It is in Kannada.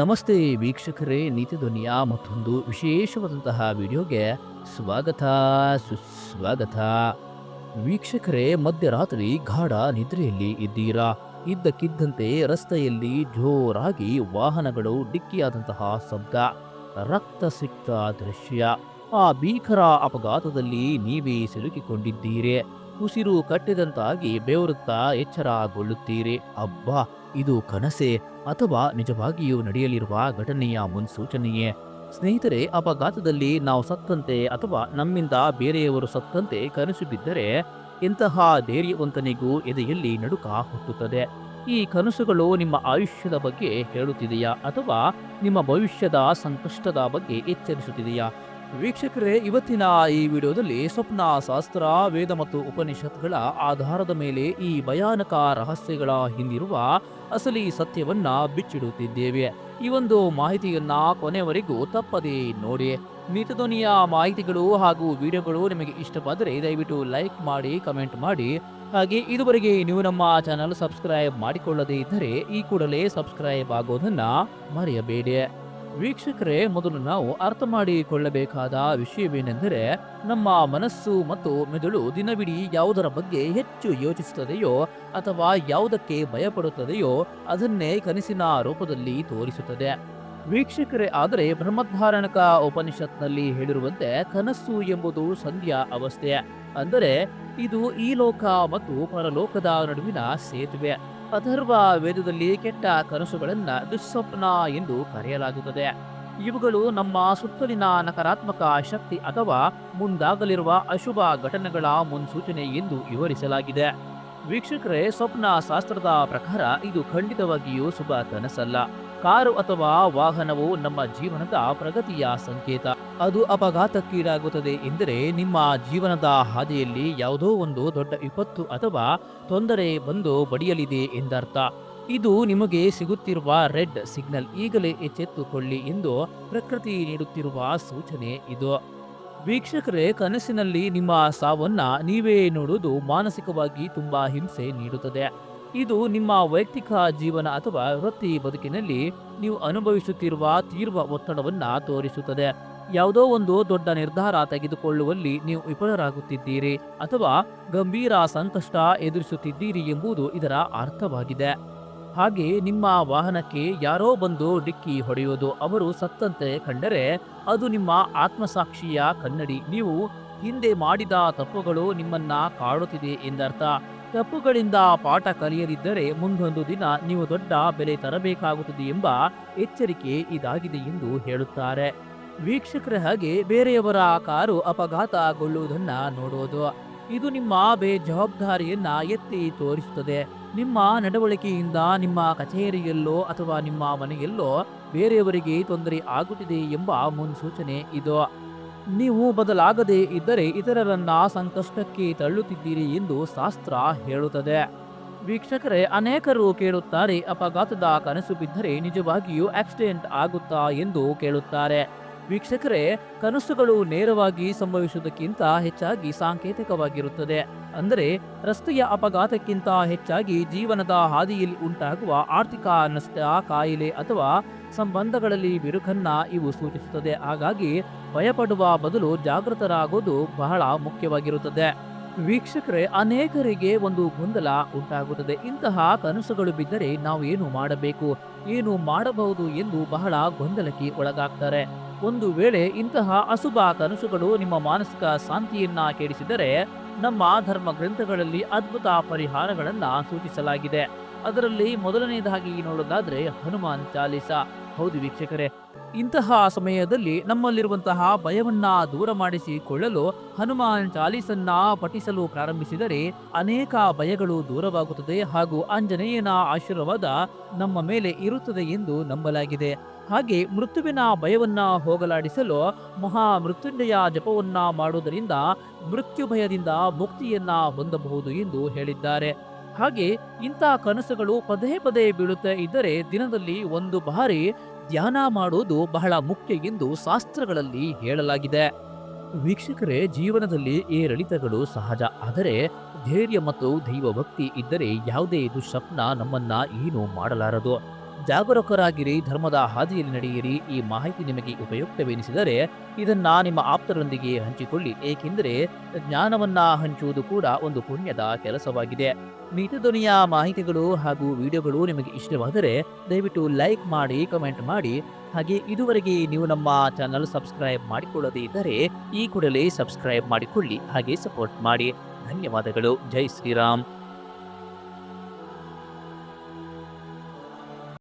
ನಮಸ್ತೆ ವೀಕ್ಷಕರೇ, ನೀತಿ ಧ್ವನಿಯ ಮತ್ತೊಂದು ವಿಶೇಷವಾದಂತಹ ವಿಡಿಯೋಗೆ ಸ್ವಾಗತ ಸುಸ್ವಾಗತ. ವೀಕ್ಷಕರೇ, ಮಧ್ಯರಾತ್ರಿ ಗಾಢ ನಿದ್ರೆಯಲ್ಲಿ ಇದ್ದೀರಾ? ಇದ್ದಕ್ಕಿದ್ದಂತೆ ರಸ್ತೆಯಲ್ಲಿ ಜೋರಾಗಿ ವಾಹನಗಳು ಡಿಕ್ಕಿಯಾದಂತಹ ಶಬ್ದ, ರಕ್ತಸಿಕ್ತ ದೃಶ್ಯ. ಆ ಭೀಕರ ಅಪಘಾತದಲ್ಲಿ ನೀವೇ ಸಿಲುಕಿಕೊಂಡಿದ್ದೀರಿ. ಉಸಿರು ಕಟ್ಟಿದಂತಾಗಿ ಬೆವರುತ್ತಾ ಎಚ್ಚರಗೊಳ್ಳುತ್ತೀರಿ. ಅಬ್ಬಾ, ಇದು ಕನಸೇ ಅಥವಾ ನಿಜವಾಗಿಯೂ ನಡೆಯಲಿರುವ ಘಟನೆಯ ಮುನ್ಸೂಚನೆಯೇ? ಸ್ನೇಹಿತರೆ, ಅಪಘಾತದಲ್ಲಿ ನಾವು ಸತ್ತಂತೆ ಅಥವಾ ನಮ್ಮಿಂದ ಬೇರೆಯವರು ಸತ್ತಂತೆ ಕನಸು ಬಿದ್ದರೆ ಎಂತಹ ಧೈರ್ಯವಂತನಿಗೂ ಎದೆಯಲ್ಲಿ ನಡುಕ ಹುಟ್ಟುತ್ತದೆ. ಈ ಕನಸುಗಳು ನಿಮ್ಮ ಆಯುಷ್ಯದ ಬಗ್ಗೆ ಹೇಳುತ್ತಿದೆಯಾ ಅಥವಾ ನಿಮ್ಮ ಭವಿಷ್ಯದ ಸಂಕಷ್ಟದ ಬಗ್ಗೆ ಎಚ್ಚರಿಸುತ್ತಿದೆಯಾ? ವೀಕ್ಷಕರೇ, ಇವತ್ತಿನ ಈ ವಿಡಿಯೋದಲ್ಲಿ ಸ್ವಪ್ನ ಶಾಸ್ತ್ರ, ವೇದ ಮತ್ತು ಉಪನಿಷತ್ಗಳ ಆಧಾರದ ಮೇಲೆ ಈ ಭಯಾನಕ ರಹಸ್ಯಗಳ ಹಿಂದಿರುವ ಅಸಲಿ ಸತ್ಯವನ್ನ ಬಿಚ್ಚಿಡುತ್ತಿದ್ದೇವೆ. ಈ ಒಂದು ಮಾಹಿತಿಯನ್ನ ಕೊನೆವರೆಗೂ ತಪ್ಪದೇ ನೋಡಿ. ನೀತಿಧ್ವನಿಯ ಮಾಹಿತಿಗಳು ಹಾಗೂ ವಿಡಿಯೋಗಳು ನಿಮಗೆ ಇಷ್ಟವಾದರೆ ದಯವಿಟ್ಟು ಲೈಕ್ ಮಾಡಿ, ಕಮೆಂಟ್ ಮಾಡಿ. ಹಾಗೆ ಇದುವರೆಗೆ ನೀವು ನಮ್ಮ ಚಾನಲ್ ಸಬ್ಸ್ಕ್ರೈಬ್ ಮಾಡಿಕೊಳ್ಳದೇ ಇದ್ದರೆ ಈ ಕೂಡಲೇ ಸಬ್ಸ್ಕ್ರೈಬ್ ಆಗೋದನ್ನ ಮರೆಯಬೇಡಿ. ವೀಕ್ಷಕರೇ, ಮೊದಲು ನಾವು ಅರ್ಥ ಮಾಡಿಕೊಳ್ಳಬೇಕಾದ ವಿಷಯವೇನೆಂದರೆ, ನಮ್ಮ ಮನಸ್ಸು ಮತ್ತು ಮೆದುಳು ದಿನವಿಡೀ ಯಾವುದರ ಬಗ್ಗೆ ಹೆಚ್ಚು ಯೋಚಿಸುತ್ತದೆಯೋ ಅಥವಾ ಯಾವುದಕ್ಕೆ ಭಯಪಡುತ್ತದೆಯೋ ಅದನ್ನೇ ಕನಸಿನ ರೂಪದಲ್ಲಿ ತೋರಿಸುತ್ತದೆ. ವೀಕ್ಷಕರೇ, ಆದರೆ ಬ್ರಹ್ಮಧಾರಣಕ ಉಪನಿಷತ್ನಲ್ಲಿ ಹೇಳಿರುವಂತೆ ಕನಸು ಎಂಬುದು ಸಂಧ್ಯಾ ಅವಸ್ಥೆ. ಅಂದರೆ ಇದು ಈ ಲೋಕ ಮತ್ತು ಪರಲೋಕದ ನಡುವಿನ ಸೇತುವೆ. ಅಥರ್ವ ವೇದದಲ್ಲಿ ಕೆಟ್ಟ ಕನಸುಗಳನ್ನ ದುಸ್ವಪ್ನ ಎಂದು ಕರೆಯಲಾಗುತ್ತದೆ. ಇವುಗಳು ನಮ್ಮ ಸುತ್ತಲಿನ ನಕಾರಾತ್ಮಕ ಶಕ್ತಿ ಅಥವಾ ಮುಂದಾಗಲಿರುವ ಅಶುಭ ಘಟನೆಗಳ ಮುನ್ಸೂಚನೆ ಎಂದು ವಿವರಿಸಲಾಗಿದೆ. ವೀಕ್ಷಕರೇ, ಸ್ವಪ್ನ ಶಾಸ್ತ್ರದ ಪ್ರಕಾರ ಇದು ಖಂಡಿತವಾಗಿಯೂ ಶುಭ ಕನಸಲ್ಲ. ಕಾರು ಅಥವಾ ವಾಹನವು ನಮ್ಮ ಜೀವನದ ಪ್ರಗತಿಯ ಸಂಕೇತ. ಅದು ಅಪಘಾತಕ್ಕೀಡಾಗುತ್ತದೆ ಎಂದರೆ ನಿಮ್ಮ ಜೀವನದ ಹಾದಿಯಲ್ಲಿ ಯಾವುದೋ ಒಂದು ದೊಡ್ಡ ವಿಪತ್ತು ಅಥವಾ ತೊಂದರೆ ಬಂದು ಬಡಿಯಲಿದೆ ಎಂದರ್ಥ. ಇದು ನಿಮಗೆ ಸಿಗುತ್ತಿರುವ ರೆಡ್ ಸಿಗ್ನಲ್. ಈಗಲೇ ಎಚ್ಚೆತ್ತುಕೊಳ್ಳಿ ಎಂದು ಪ್ರಕೃತಿ ನೀಡುತ್ತಿರುವ ಸೂಚನೆ ಇದು. ವೀಕ್ಷಕರೇ, ಕನಸಿನಲ್ಲಿ ನಿಮ್ಮ ಸಾವನ್ನ ನೀವೇ ನೋಡುವುದು ಮಾನಸಿಕವಾಗಿ ತುಂಬಾ ಹಿಂಸೆ ನೀಡುತ್ತದೆ. ಇದು ನಿಮ್ಮ ವೈಯಕ್ತಿಕ ಜೀವನ ಅಥವಾ ವೃತ್ತಿ ಬದುಕಿನಲ್ಲಿ ನೀವು ಅನುಭವಿಸುತ್ತಿರುವ ತೀವ್ರ ಒತ್ತಡವನ್ನ ತೋರಿಸುತ್ತದೆ. ಯಾವುದೋ ಒಂದು ದೊಡ್ಡ ನಿರ್ಧಾರ ತೆಗೆದುಕೊಳ್ಳುವಲ್ಲಿ ನೀವು ವಿಫಲರಾಗುತ್ತಿದ್ದೀರಿ ಅಥವಾ ಗಂಭೀರ ಸಂಕಷ್ಟ ಎದುರಿಸುತ್ತಿದ್ದೀರಿ ಎಂಬುದು ಇದರ ಅರ್ಥವಾಗಿದೆ. ಹಾಗೆ ನಿಮ್ಮ ವಾಹನಕ್ಕೆ ಯಾರೋ ಬಂದು ಡಿಕ್ಕಿ ಹೊಡೆಯುವುದು, ಅವರು ಸತ್ತಂತೆ ಕಂಡರೆ ಅದು ನಿಮ್ಮ ಆತ್ಮಸಾಕ್ಷಿಯ ಕನ್ನಡಿ. ನೀವು ಹಿಂದೆ ಮಾಡಿದ ತಪ್ಪುಗಳು ನಿಮ್ಮನ್ನ ಕಾಡುತ್ತಿದೆ ಎಂದರ್ಥ. ತಪ್ಪುಗಳಿಂದ ಪಾಠ ಕಲಿಯದಿದ್ದರೆ ಮುಂದೊಂದು ದಿನ ನೀವು ದೊಡ್ಡ ಬೆಲೆ ತರಬೇಕಾಗುತ್ತದೆ ಎಂಬ ಎಚ್ಚರಿಕೆ ಇದಾಗಿದೆ ಎಂದು ಹೇಳುತ್ತಾರೆ. ವೀಕ್ಷಕರ, ಹಾಗೆ ಬೇರೆಯವರ ಕಾರು ಅಪಘಾತಗೊಳ್ಳುವುದನ್ನ ನೋಡುವುದು, ಇದು ನಿಮ್ಮ ಬೇಜವಾಬ್ದಾರಿಯನ್ನ ಎತ್ತಿ ತೋರಿಸುತ್ತದೆ. ನಿಮ್ಮ ನಡವಳಿಕೆಯಿಂದ ನಿಮ್ಮ ಕಚೇರಿಯಲ್ಲೋ ಅಥವಾ ನಿಮ್ಮ ಮನೆಯಲ್ಲೋ ಬೇರೆಯವರಿಗೆ ತೊಂದರೆ ಆಗುತ್ತಿದೆ ಎಂಬ ಮುನ್ಸೂಚನೆ ಇದು. ನೀವು ಬದಲಾಗದೇ ಇದ್ದರೆ ಇತರರನ್ನ ಸಂಕಷ್ಟಕ್ಕೆ ತಳ್ಳುತ್ತಿದ್ದೀರಿ ಎಂದು ಶಾಸ್ತ್ರ ಹೇಳುತ್ತದೆ. ವೀಕ್ಷಕರೇ, ಅನೇಕರು ಕೇಳುತ್ತಾರೆ, ಅಪಘಾತದ ಕನಸು ಬಿದ್ದರೆ ನಿಜವಾಗಿಯೂ ಆಕ್ಸಿಡೆಂಟ್ ಆಗುತ್ತಾ ಎಂದು ಕೇಳುತ್ತಾರೆ. ವೀಕ್ಷಕರೇ, ಕನಸುಗಳು ನೇರವಾಗಿ ಸಂಭವಿಸುವುದಕ್ಕಿಂತ ಹೆಚ್ಚಾಗಿ ಸಾಂಕೇತಿಕವಾಗಿರುತ್ತದೆ. ಅಂದರೆ ರಸ್ತೆಯ ಅಪಘಾತಕ್ಕಿಂತ ಹೆಚ್ಚಾಗಿ ಜೀವನದ ಹಾದಿಯಲ್ಲಿ ಉಂಟಾಗುವ ಆರ್ಥಿಕ ನಷ್ಟ, ಕಾಯಿಲೆ ಅಥವಾ ಸಂಬಂಧಗಳಲ್ಲಿ ಬಿರುಕನ್ನ ಇವು ಸೂಚಿಸುತ್ತದೆ. ಹಾಗಾಗಿ ಭಯಪಡುವ ಬದಲು ಜಾಗೃತರಾಗೋದು ಬಹಳ ಮುಖ್ಯವಾಗಿರುತ್ತದೆ. ವೀಕ್ಷಕರೇ, ಅನೇಕರಿಗೆ ಒಂದು ಗೊಂದಲ ಉಂಟಾಗುತ್ತದೆ. ಇಂತಹ ಕನಸುಗಳು ಬಿದ್ದರೆ ನಾವು ಏನು ಮಾಡಬೇಕು, ಏನು ಮಾಡಬಹುದು ಎಂದು ಬಹಳ ಗೊಂದಲಕ್ಕೆ ಒಳಗಾಗ್ತಾರೆ. ಒಂದು ವೇಳೆ ಇಂತಹ ಅಶುಭ ಕನಸುಗಳು ನಿಮ್ಮ ಮಾನಸಿಕ ಶಾಂತಿಯನ್ನ ಕೆಡಿಸಿದರೆ ನಮ್ಮ ಧರ್ಮ ಗ್ರಂಥಗಳಲ್ಲಿ ಅದ್ಭುತ ಪರಿಹಾರಗಳನ್ನ ಸೂಚಿಸಲಾಗಿದೆ. ಅದರಲ್ಲಿ ಮೊದಲನೆಯದಾಗಿ ನೋಡೋದಾದ್ರೆ ಹನುಮಾನ್ ಚಾಲೀಸ. ಹೌದು ವೀಕ್ಷಕರೇ, ಇಂತಹ ಸಮಯದಲ್ಲಿ ನಮ್ಮಲ್ಲಿರುವಂತಹ ಭಯವನ್ನ ದೂರ ಮಾಡಿಸಿಕೊಳ್ಳಲು ಹನುಮಾನ್ ಚಾಲೀಸನ್ನ ಪಠಿಸಲು ಪ್ರಾರಂಭಿಸಿದರೆ ಅನೇಕ ಭಯಗಳು ದೂರವಾಗುತ್ತದೆ ಹಾಗೂ ಆಂಜನೇಯನ ಆಶೀರ್ವಾದ ನಮ್ಮ ಮೇಲೆ ಇರುತ್ತದೆ ಎಂದು ನಂಬಲಾಗಿದೆ. ಹಾಗೆ ಮೃತ್ಯುವಿನ ಭಯವನ್ನ ಹೋಗಲಾಡಿಸಲು ಮಹಾ ಮೃತ್ಯುಂಜಯ ಜಪವನ್ನ ಮಾಡುವುದರಿಂದ ಮೃತ್ಯು ಭಯದಿಂದ ಮುಕ್ತಿಯನ್ನ ಹೊಂದಬಹುದು ಎಂದು ಹೇಳಿದ್ದಾರೆ. ಹಾಗೆ ಇಂಥ ಕನಸುಗಳು ಪದೇ ಪದೇ ಬೀಳುತ್ತಾ ಇದ್ದರೆ ದಿನದಲ್ಲಿ ಒಂದು ಬಾರಿ ಧ್ಯಾನ ಮಾಡುವುದು ಬಹಳ ಮುಖ್ಯ ಎಂದು ಶಾಸ್ತ್ರಗಳಲ್ಲಿ ಹೇಳಲಾಗಿದೆ. ವೀಕ್ಷಕರೇ, ಜೀವನದಲ್ಲಿ ಏರಿಳಿತಗಳು ಸಹಜ. ಆದರೆ ಧೈರ್ಯ ಮತ್ತು ದೈವ ಭಕ್ತಿ ಇದ್ದರೆ ಯಾವುದೇ ದುಃಸ್ವಪ್ನ ನಮ್ಮನ್ನ ಏನು ಮಾಡಲಾರದು. ಜಾಗರೂಕರಾಗಿರಿ, ಧರ್ಮದ ಹಾದಿಯಲ್ಲಿ ನಡೆಯಿರಿ. ಈ ಮಾಹಿತಿ ನಿಮಗೆ ಉಪಯುಕ್ತವೆನಿಸಿದರೆ ಇದನ್ನ ನಿಮ್ಮ ಆಪ್ತರೊಂದಿಗೆ ಹಂಚಿಕೊಳ್ಳಿ, ಏಕೆಂದರೆ ಜ್ಞಾನವನ್ನ ಹಂಚುವುದು ಕೂಡ ಒಂದು ಪುಣ್ಯದ ಕೆಲಸವಾಗಿದೆ. ನೀತಿ ಧ್ವನಿಯ ಮಾಹಿತಿಗಳು ಹಾಗೂ ವಿಡಿಯೋಗಳು ನಿಮಗೆ ಇಷ್ಟವಾದರೆ ದಯವಿಟ್ಟು ಲೈಕ್ ಮಾಡಿ, ಕಮೆಂಟ್ ಮಾಡಿ. ಹಾಗೆ ಇದುವರೆಗೆ ನೀವು ನಮ್ಮ ಚಾನಲ್ ಸಬ್ಸ್ಕ್ರೈಬ್ ಮಾಡಿಕೊಳ್ಳದೇ ಇದ್ದರೆ ಈ ಕೂಡಲೇ ಸಬ್ಸ್ಕ್ರೈಬ್ ಮಾಡಿಕೊಳ್ಳಿ, ಹಾಗೆ ಸಪೋರ್ಟ್ ಮಾಡಿ. ಧನ್ಯವಾದಗಳು. ಜೈ ಶ್ರೀರಾಮ್.